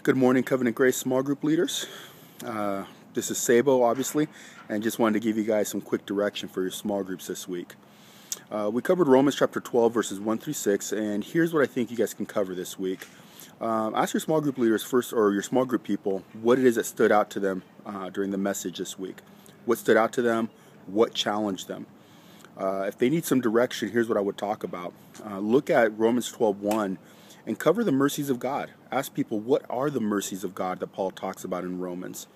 Good morning, Covenant Grace small group leaders. This is Sabo, obviously, and just wanted to give you guys some quick direction for your small groups this week. We covered Romans chapter 12, verses 1 through 6, and here's what I think you guys can cover this week. Ask your small group leaders first, or your small group people, what it is that stood out to them during the message this week. What stood out to them? What challenged them? If they need some direction, here's what I would talk about. Look at Romans 12:1 and cover the mercies of God. Ask people, what are the mercies of God that Paul talks about in Romans?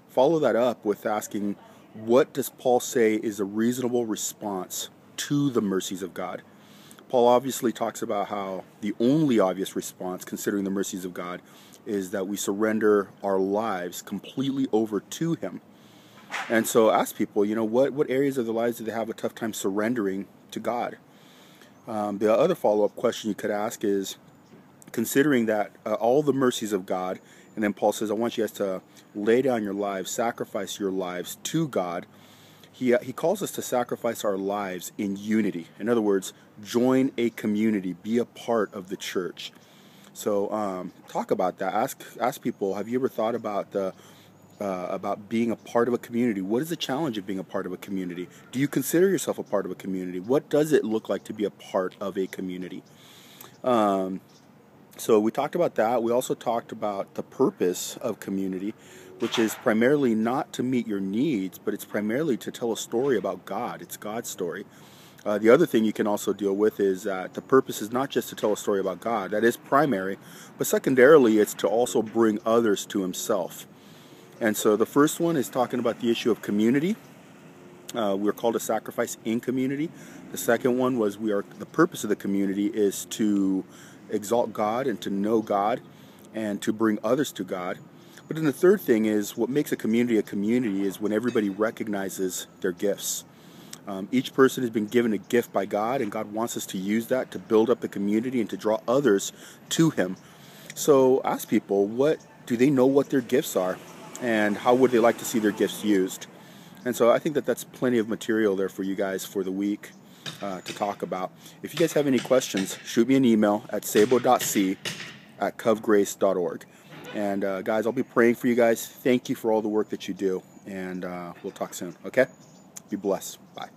Follow that up with asking, what does Paul say is a reasonable response to the mercies of God? Paul obviously talks about how the only obvious response, considering the mercies of God, is that we surrender our lives completely over to Him. And so ask people, what areas of their lives do they have a tough time surrendering to God? The other follow-up question you could ask is, considering that all the mercies of God, and then Paul says, I want you guys to lay down your lives, sacrifice your lives to God. He calls us to sacrifice our lives in unity. In other words, join a community, be a part of the church. So talk about that. Ask people, have you ever thought about being a part of a community? What is the challenge of being a part of a community? Do you consider yourself a part of a community? What does it look like to be a part of a community? So we talked about that. We also talked about the purpose of community, which is primarily not to meet your needs, but it's primarily to tell a story about God. It's God's story. The other thing you can also deal with is that the purpose is not just to tell a story about God. That is primary, but secondarily it's to also bring others to Himself. And so the first one is talking about the issue of community. We're called to sacrifice in community. The second one was the purpose of the community is to exalt God and to know God and to bring others to God. But then the third thing is what makes a community is when everybody recognizes their gifts. Each person has been given a gift by God, and God wants us to use that to build up the community and to draw others to Him. So ask people, do they know what their gifts are, and how would they like to see their gifts used? And so I think that's plenty of material there for you guys for the week to talk about. If you guys have any questions, shoot me an email at sabo.c@covgrace.org. And guys, I'll be praying for you guys. Thank you for all the work that you do, and we'll talk soon, okay? Be blessed. Bye.